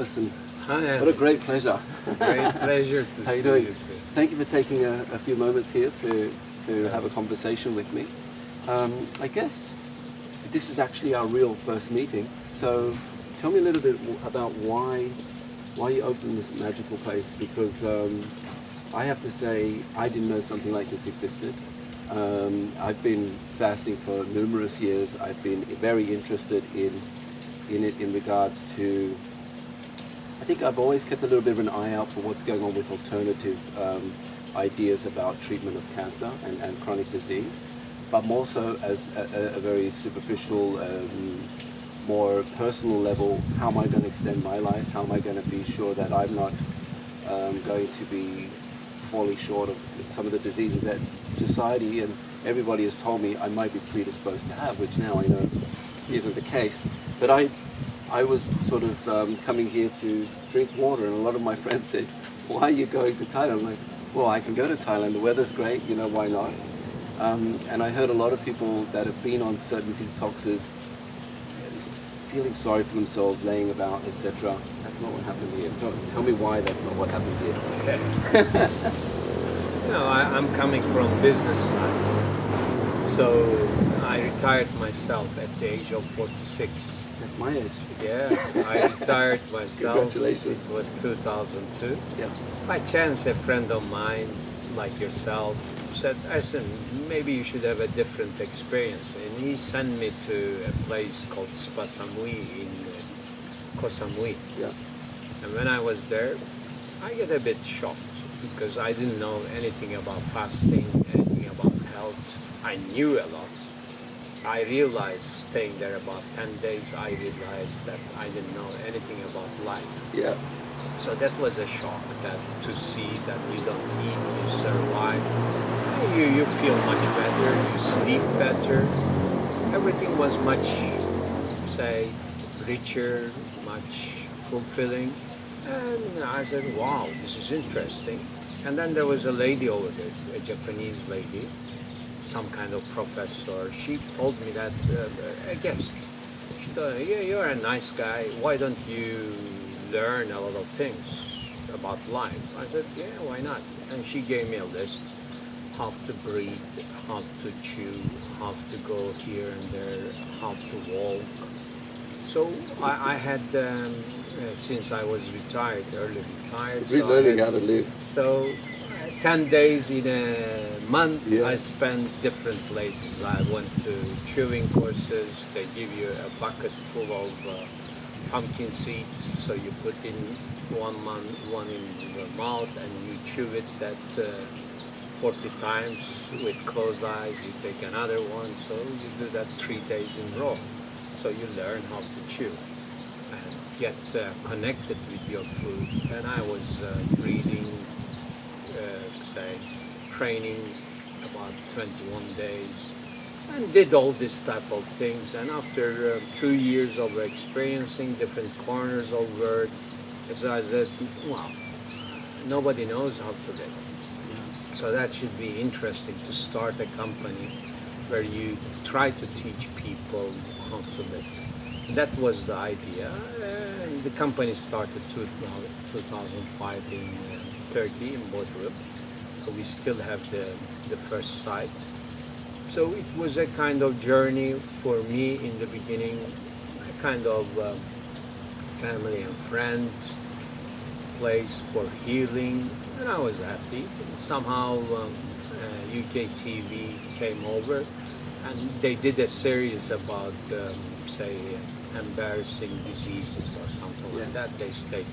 Ersin. Hi, What a great pleasure. Great pleasure to How see you doing? you too. Thank you for taking a few moments here to have a conversation with me. I guess this is actually our real first meeting, so tell me a little bit about why you opened this magical place, because I have to say I didn't know something like this existed. I've been fasting for numerous years. I've been very interested in it in regards to, I think I've always kept a little bit of an eye out for what's going on with alternative ideas about treatment of cancer and chronic disease, but more so as a very superficial, more personal level. How am I going to extend my life? How am I going to be sure that I'm not going to be falling short of some of the diseases that society and everybody has told me I might be predisposed to have, which now I know isn't the case. But I was sort of coming here to drink water, and a lot of my friends said, why are you going to Thailand? I'm like, well, I can go to Thailand, the weather's great, you know, why not? And I heard a lot of people that have been on certain detoxes feeling sorry for themselves, laying about, etc. That's not what happened here. So tell me why that's not what happened here. You know, I'm coming from business side, so I retired myself at the age of 46. That's my age. Yeah, I retired myself. Congratulations. It was 2002. Yeah. By chance, a friend of mine, like yourself, said, Ersin, maybe you should have a different experience. And he sent me to a place called Spa Samui in Koh Samui. Yeah. And when I was there, I get a bit shocked because I didn't know anything about fasting, anything about health. I knew a lot. I realized staying there about 10 days, I realized that I didn't know anything about life. Yeah. So that was a shock, that to see that you don't eat, you survive, you feel much better, you sleep better. Everything was much, say, richer, much fulfilling. And I said, wow, this is interesting. And then there was a lady over there, a Japanese lady, some kind of professor. She told me that, a guest, she told me, yeah, you're a nice guy, why don't you learn a lot of things about life? I said, yeah, why not? And she gave me a list, how to breathe, how to chew, how to go here and there, how to walk. So I had, since I was retired, early retired, Relearning how to live. so 10 days in a month, Yeah. I spent different places. I went to chewing courses. They give you a bucket full of pumpkin seeds, so you put in one in your mouth and you chew it that 40 times with closed eyes. You take another one, so you do that 3 days in a row. So you learn how to chew and get connected with your food. And I was reading, say, training about 21 days and did all this type of things. And after 2 years of experiencing different corners of the world, as I said, wow, nobody knows how to live. So that should be interesting to start a company where you try to teach people how to live. And that was the idea. And the company started 2005 in Turkey, in Bodrum. So we still have the first site. So it was a kind of journey for me in the beginning, a kind of family and friends place for healing, and I was happy. Somehow UK TV came over and they did a series about, say, embarrassing diseases or something like that. They stayed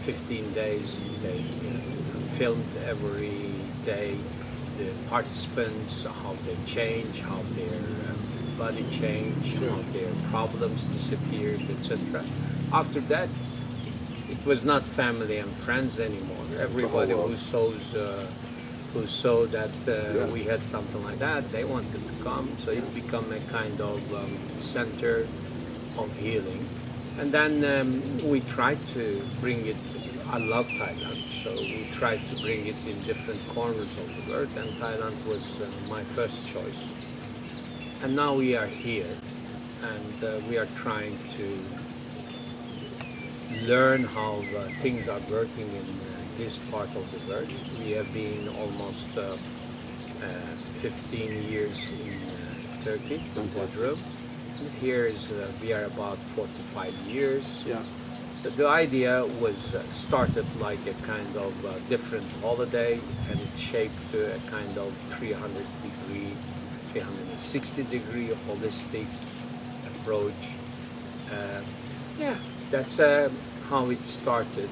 15 days, they filmed every day the participants, how they change, how their body changed, how their problems disappeared, etc. After that, it was not family and friends anymore. Everybody who saw that we had something like that, they wanted to come. So it became a kind of center of healing. And then we tried to bring it. I love Thailand, so we tried to bring it in different corners of the world, and Thailand was my first choice. And now we are here, and we are trying to learn how things are working in this part of the world. We have been almost 15 years in Turkey, Bodrum. Here is we are about 45 years. Yeah. So the idea was started like a kind of different holiday, and it shaped to a kind of 360-degree holistic approach. Yeah, that's how it started.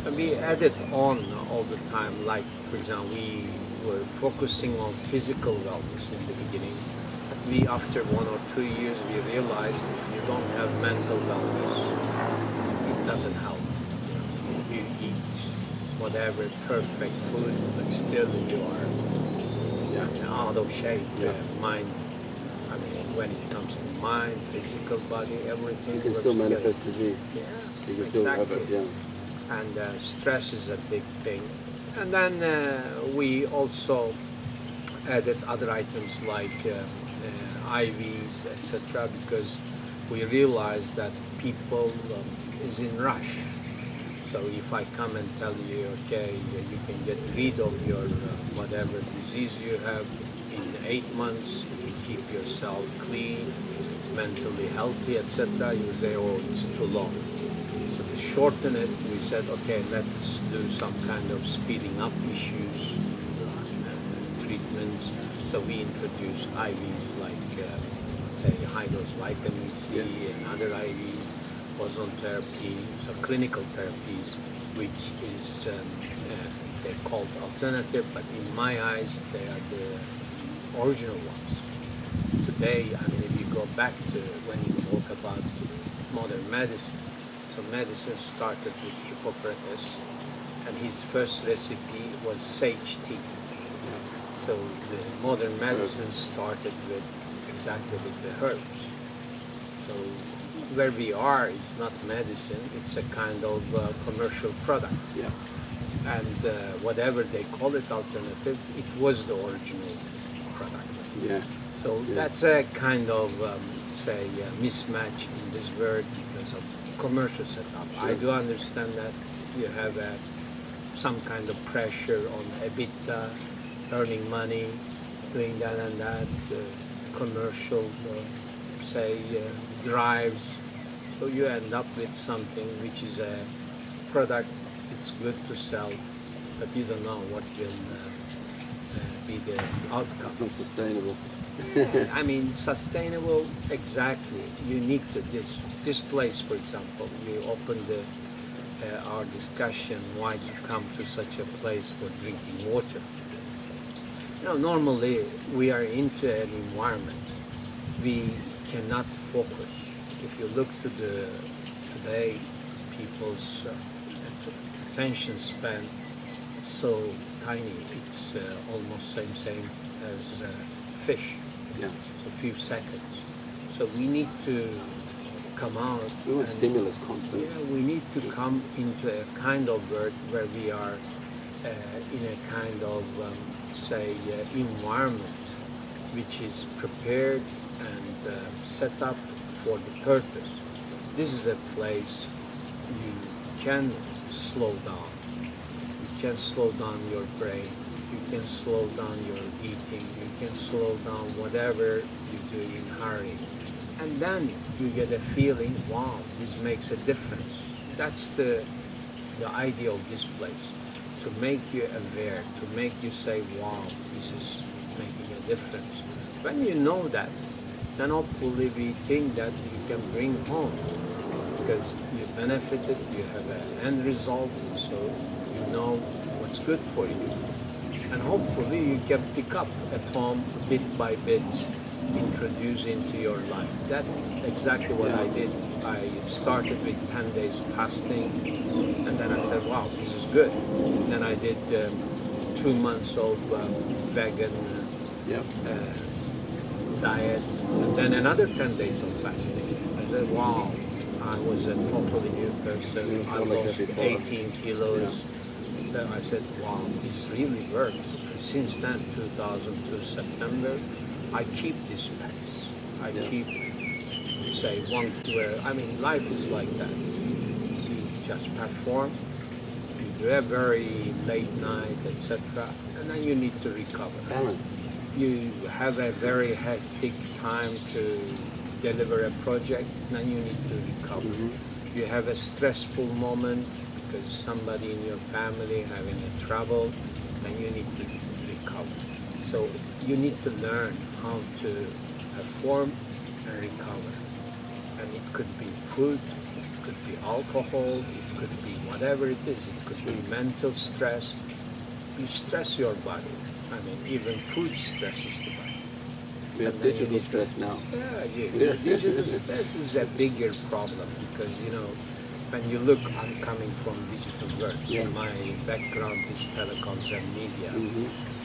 And we added on all the time, like for example, we were focusing on physical wellness in the beginning. But after 1 or 2 years, we realized if you don't have mental wellness, it doesn't help. You eat whatever perfect food, but still you are out of shape. Mind, I mean, when it comes to mind, physical body, everything. You can still manifest disease. Yeah, You can still have it. Yeah. And stress is a big thing. And then we also added other items like IVs, etc., because we realized that people is in rush. So if I come and tell you, okay, you can get rid of your whatever disease you have in 8 months, if you keep yourself clean, mentally healthy, etc., you say, oh, it's too long. So to shorten it, we said, okay, let's do some kind of speeding up issues, treatments. So we introduced IVs like, say, high-dose vitamin C and other IVs, ozone therapy, so clinical therapies, which is, they're called alternative, but in my eyes, they are the original ones. Today, I mean, if you go back to when you talk about modern medicine, so medicine started with Hippocrates, and his first recipe was sage tea. So the modern medicine started with exactly with the herbs. So where we are, it's not medicine, it's a kind of commercial product. Yeah. And whatever they call it alternative, it was the original product. Yeah. So that's a kind of, say, mismatch in this world because of commercial setup. I do understand that you have some kind of pressure on EBITDA, earning money, doing that and that, commercial, say, drives. So you end up with something which is a product, it's good to sell, but you don't know what will be the outcome. It's not sustainable. I mean, sustainable, exactly. You need to, this place, for example, you opened our discussion, why to come to such a place for drinking water. You know, normally we are into an environment. We cannot focus. If you look to today, people's attention span, it's so tiny. It's almost same as fish. Yeah. So a few seconds. So we need to come out. We want stimulus constantly. Yeah, we need to come into a kind of world where we are in a kind of, say, environment which is prepared and set up for the purpose. This is a place you can slow down. You can slow down your brain. You can slow down your eating. You can slow down whatever you do in hurry. And then you get a feeling, wow, this makes a difference. That's the idea of this place, to make you aware, to make you say, wow, this is making a difference. When you know that, then hopefully we think that you can bring home, because you benefited, you have an end result, so you know what's good for you. And hopefully you can pick up at home bit by bit, introduce into your life. That's exactly what I did. I started with 10 days fasting, and then I said, wow, this is good. Then I did 2 months of vegan diet, and then another 10 days of fasting. I said, wow, I was a totally new person. I lost 18 kilos. Then I said, wow, this really works. Since then, 2002 September, I keep this pace. I keep, say, I mean, life is like that. You just perform. You do a very late night, etc., and then you need to recover. Balance. You have a very hectic time to deliver a project, then you need to recover. You have a stressful moment because somebody in your family having a trouble, then you need to recover. So you need to learn how to perform and recover. And it could be food, it could be alcohol, it could be whatever it is. It could be mental stress. You stress your body. I mean, even food stresses the body. We have digital stress now. Yeah, digital stress is a bigger problem because, you know, when you look, I'm coming from digital world, so my background is telecoms and media.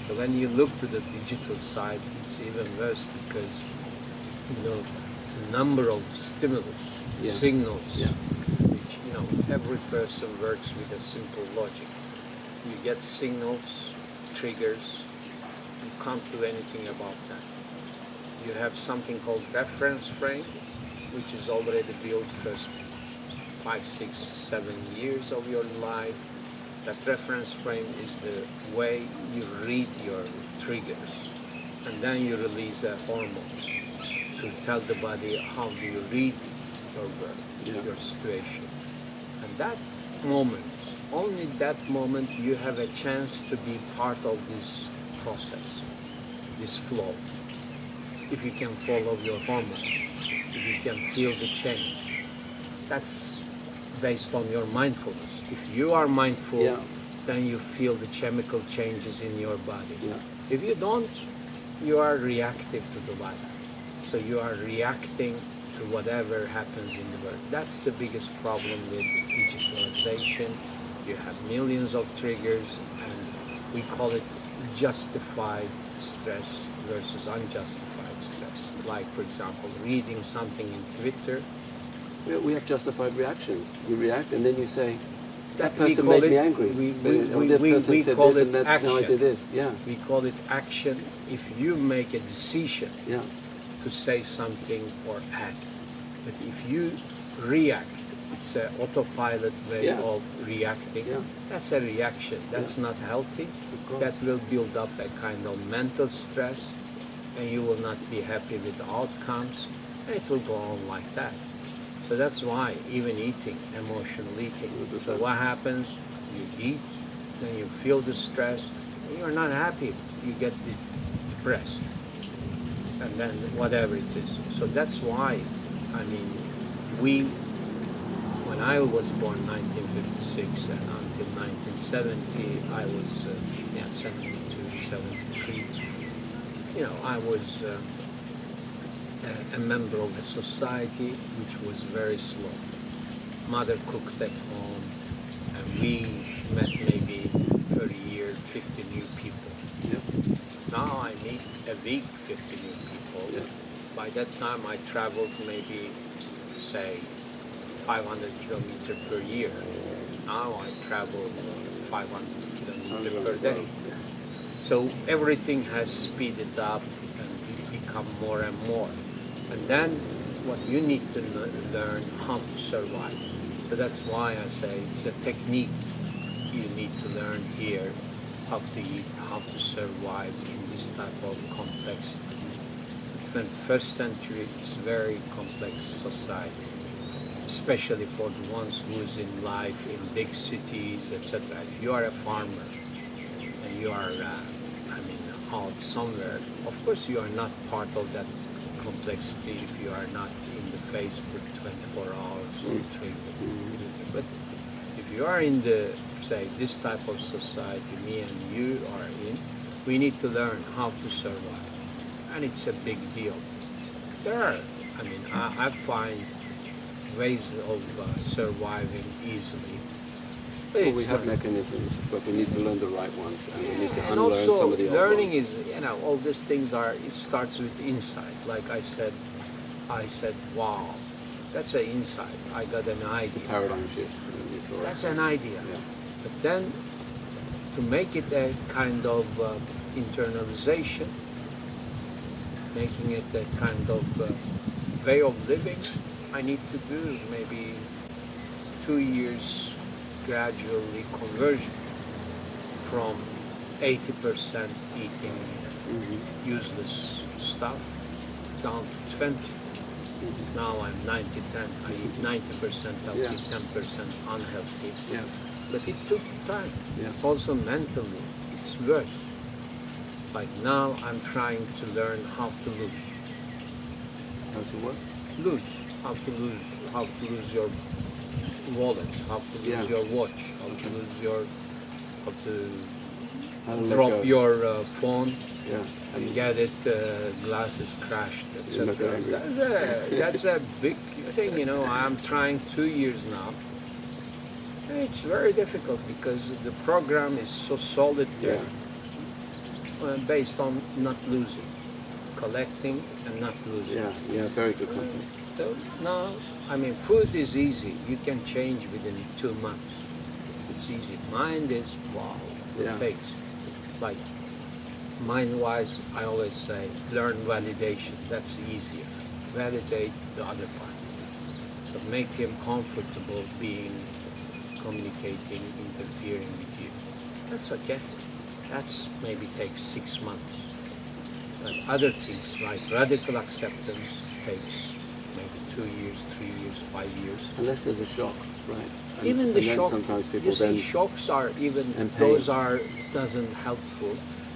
So when you look to the digital side, it's even worse because, you know, the number of stimulus, signals, which, you know, every person works with a simple logic. You get signals, triggers, you can't do anything about that. You have something called reference frame, which is already built first 5, 6, 7 years of your life. That reference frame is the way you read your triggers, and then you release a hormone to tell the body how do you read your world, your situation. And that moment, only that moment, you have a chance to be part of this process, this flow. If you can follow your hormone, if you can feel the change, that's based on your mindfulness. If you are mindful, then you feel the chemical changes in your body. If you don't, you are reactive to the body. So you are reacting to whatever happens in the world. That's the biggest problem with digitalization. You have millions of triggers, and we call it justified stress versus unjustified stress. Like, for example, reading something in Twitter. We have justified reactions. You react, and then you say, that we person call made it- me angry. we call this, it and that, action. now I did this. Yeah, We call it action if you make a decision yeah, to say something or act. But if you react, it's an autopilot way of reacting. That's a reaction. That's not healthy. That will build up a kind of mental stress, and you will not be happy with the outcomes, and it will go on like that. So that's why even eating, emotional eating. So what happens? You eat, then you feel the stress, and you're not happy. You get depressed, and then whatever it is. So that's why, I mean, when I was born 1956 and until 1970, I was 72, 73. You know, I was a member of a society which was very slow. Mother cooked at home, and we met maybe per year 50 new people. Now I meet a week 50 new people. By that time I traveled maybe, say, 500 kilometers per year. Now I travel 500 kilometers per day. So everything has speeded up and become more and more. And then what you need to learn how to survive. So that's why I say it's a technique you need to learn here, how to eat, how to survive in this type of complexity. In the 21st century, it's very complex society, especially for the ones who's in life in big cities, etc. If you are a farmer and you are, out somewhere, of course you are not part of that complexity if you are not in the Facebook 24 hours or 3. But if you are in the, say, this type of society, me and you are in, we need to learn how to survive. And it's a big deal. There are, I find ways of surviving easily. Well, we have mechanisms, but we need to learn the right ones. And we need to and unlearn also some of the old learning ones. is, all these things are, it starts with insight. Like I said, wow, that's an insight. I got an idea. Paradigm shift. That's an idea. Yeah. But then to make it a kind of internalization, making it a kind of way of living, I need to do maybe 2 years gradually conversion from 80% eating useless stuff down to 20. Now I'm 90-10. I eat 90% healthy, 10% unhealthy. Yeah. But it took time. Yeah. Also mentally, it's worse. Like now I'm trying to learn how to lose. How to what? How to lose your wallet, how to lose your watch, how to lose your, how to drop your phone and get it, glasses crashed, etc. That's a big thing, you know. I'm trying 2 years now. And it's very difficult because the program is so solid there, based on not losing, collecting and not losing. Yeah, very good concept. So now, I mean, food is easy. You can change within 2 months. It's easy. Mind is, wow, it takes. Like, mind-wise, I always say, learn validation. That's easier. Validate the other part. So make him comfortable being, communicating, interfering with you. That's okay. That's maybe takes 6 months. But other things, like radical acceptance, takes maybe 2 years, 3 years, 5 years. Unless there's a shock, right? Even the shock, sometimes people you see, shocks are even, those are doesn't helpful.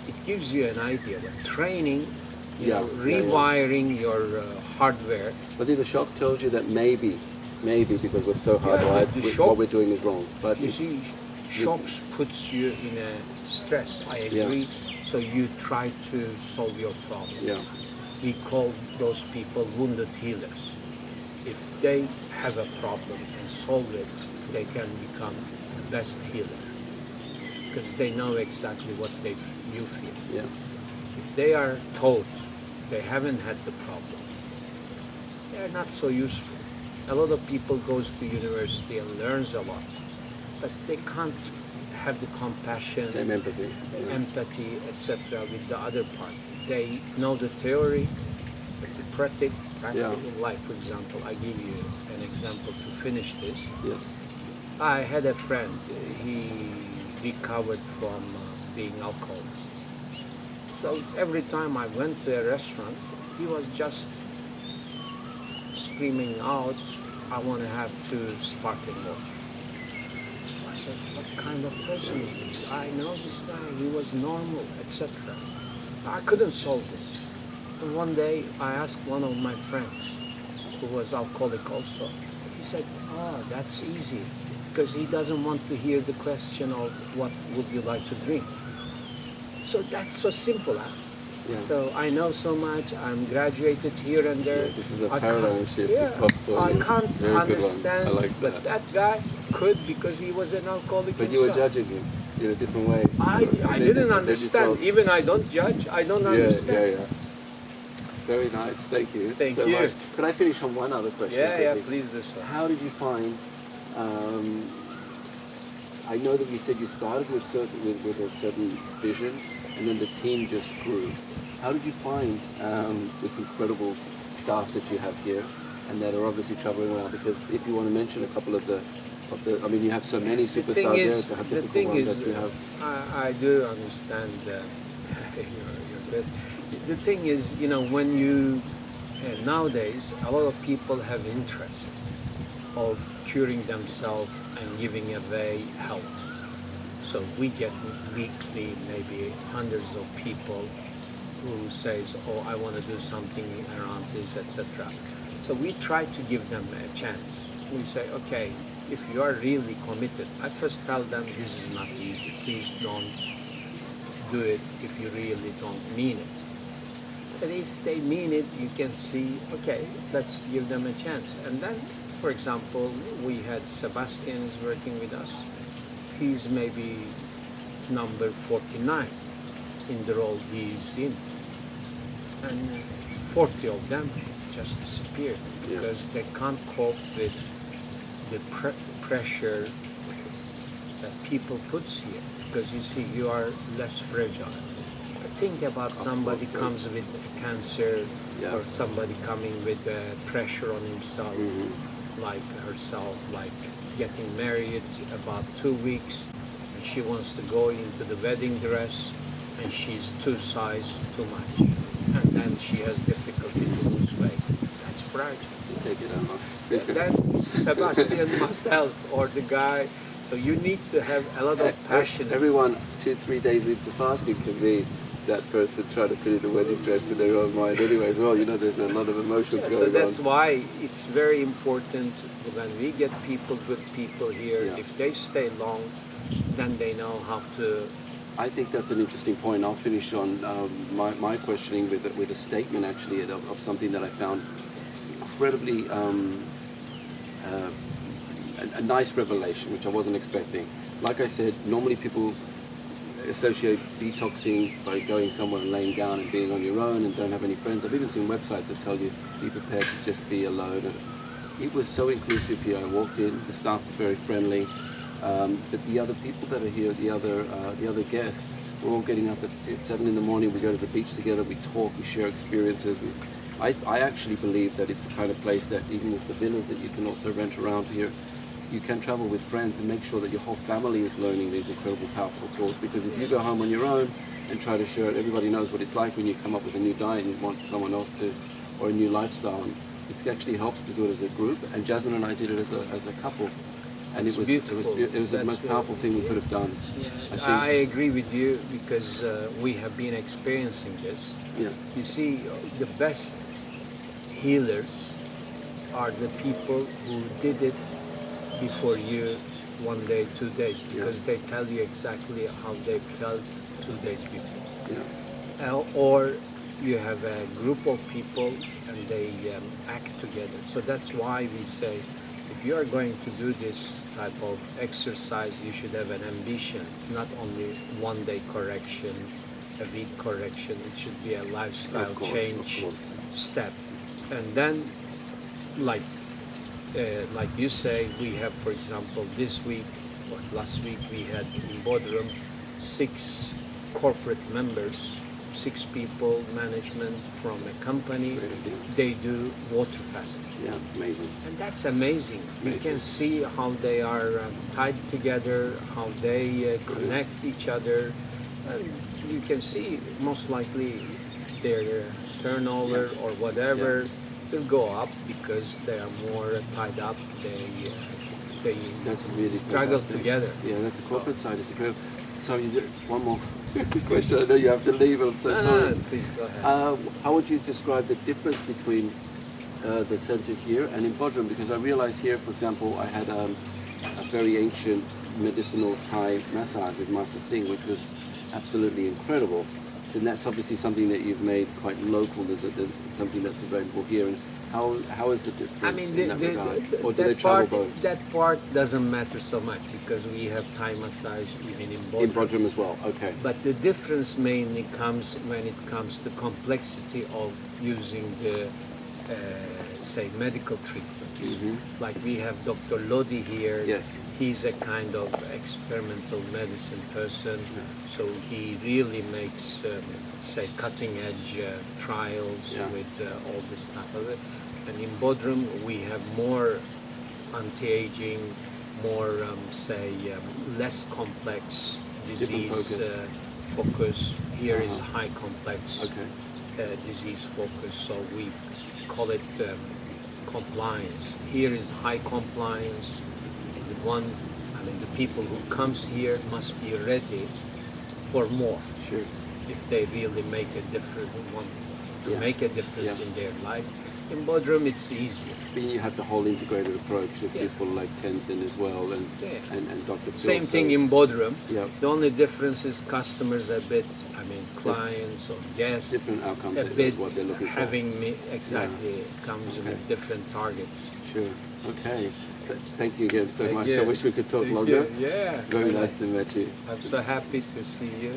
It gives you an idea. But training, you know, rewiring your hardware. But the shock tells you that maybe because we're so hardwired, what we're doing is wrong. But you see, shocks puts you in a stress. I agree. So you try to solve your problem. Yeah. We call those people wounded healers. If they have a problem and solve it, they can become the best healer because they know exactly what you feel. Yeah. If they are taught they haven't had the problem, they're not so useful. A lot of people goes to university and learns a lot, but they can't have the compassion, same empathy, etc. with the other part. They know the theory, but the practical life, for example, I give you an example to finish this. Yeah. I had a friend, he recovered from being alcoholist. So every time I went to a restaurant, he was just screaming out, I want to have 2 sparkling water. I said, what kind of person is this? I know this guy, he was normal, etc. I couldn't solve this. And one day I asked one of my friends, who was alcoholic also, he said, oh, that's easy, because he doesn't want to hear the question of what would you like to drink. So that's so simple, huh? Yeah. So I know so much, I'm graduated here and there. Yeah, this is a paradigm shift. I can't understand, like that. But that guy could because he was an alcoholic But himself. You were judging him in a different way. I didn't understand. Even I don't judge, I don't understand. Yeah. Very nice, thank you. Thank you. Much. Could I finish on one other question? Yeah, please do so. How did you find, I know that you said you started with a certain vision and then the team just grew. How did you find this incredible staff that you have here and that are obviously traveling around? Because if you want to mention a couple of the I mean, you have so many superstars there, so how difficult ones that you have. I do understand your question. The thing is, you know, when you, nowadays, a lot of people have interest of curing themselves and giving away health. So we get weekly, maybe hundreds of people who says, oh, I want to do something around this, etc. So we try to give them a chance. We say, okay, if you are really committed, I first tell them this is not easy. Please don't do it if you really don't mean it. But if they mean it, you can see, okay, let's give them a chance. And then, for example, we had Sebastian is working with us. He's maybe number 49 in the role he's in. And 40 of them just disappeared because they can't cope with the pressure that people puts here. Because you see, you are less fragile. But think about somebody comes with cancer or somebody coming with pressure on himself. like herself, like getting married about 2 weeks, and she wants to go into the wedding dress, and she's 2 sizes too much, and then she has difficulty to lose weight. That's fragile. Take it over. Then Sebastian must help, or the guy. So you need to have a lot of passion. Everyone 2-3 days into fasting can be that person trying to fit in the wedding dress in their own mind anyway as well. You know, there's a lot of emotions going on. So that's why it's very important when we get people, good people here, if they stay long, then they know how to. I think that's an interesting point. I'll finish on my questioning with a statement actually of something that I found incredibly a nice revelation, which I wasn't expecting. Like I said, normally people associate detoxing by going somewhere and laying down and being on your own and don't have any friends. I've even seen websites that tell you be prepared to just be alone. And it was so inclusive here. I walked in, the staff were very friendly, but the other people that are here, the other guests, we're all getting up at 7 in the morning. We go to the beach together. We talk. We share experiences. I actually believe that it's the kind of place that even with the villas that you can also rent around here, you can travel with friends and make sure that your whole family is learning these incredible, powerful tools. Because if you go home on your own and try to share it, everybody knows what it's like when you come up with a new diet and you want someone else to, or a new lifestyle. And it actually helps to do it as a group. And Jasmine and I did it as a couple. And it was the most powerful thing we could have done. Yeah. I agree with you because we have been experiencing this. Yeah. You see, the best healers are the people who did it before you 1 day, 2 days, because they tell you exactly how they felt 2 days before. Yeah. Or you have a group of people and they act together. So that's why we say, if you are going to do this type of exercise, you should have an ambition, not only 1 day correction, a week correction. It should be a lifestyle change step. And then, like you say, we have, for example, this week or last week, we had in Bodrum 6 corporate members, 6 people, management from a company. They do water fasting. Yeah, amazing. And that's amazing. You can see how they are tied together, how they connect each other. And you can see most likely their turnover or whatever will go up because they are more tied up. They really struggle together. Yeah, that's the corporate side. Is incredible. Sorry, one more question. I know you have to leave. I'm so sorry. No, please go ahead. How would you describe the difference between the center here and in Bodrum? Because I realized here, for example, I had a very ancient medicinal Thai massage with Master Singh, which was absolutely incredible. So that's obviously something that you've made quite local. There's something that's available here. And how is it different? I mean, or do they travel both? That part doesn't matter so much because we have Thai massage even in Bodrum. In Bodrum as well. Okay. But the difference mainly comes when it comes to complexity of using the say medical treatment. Mm-hmm. Like we have Dr. Lodi here. Yes. He's a kind of experimental medicine person, so he really makes, say, cutting-edge trials with all this type of it. And in Bodrum, we have more anti-aging, more, say, less complex disease focus. Here is high complex disease focus, so we call it compliance. Here is high compliance. The people who comes here must be ready for more. Sure. If they really make a difference, make a difference in their life. In Bodrum, it's easy. You have the whole integrated approach with people like Tenzin as well and Dr. Phil. Same thing in Bodrum. Yeah. The only difference is customers a bit, clients or guests, different outcomes, a bit what they're looking for. having comes with different targets. Sure. Okay. Thank you again so much. You. I wish we could talk longer. Yeah. Very nice to meet you. I'm so happy to see you.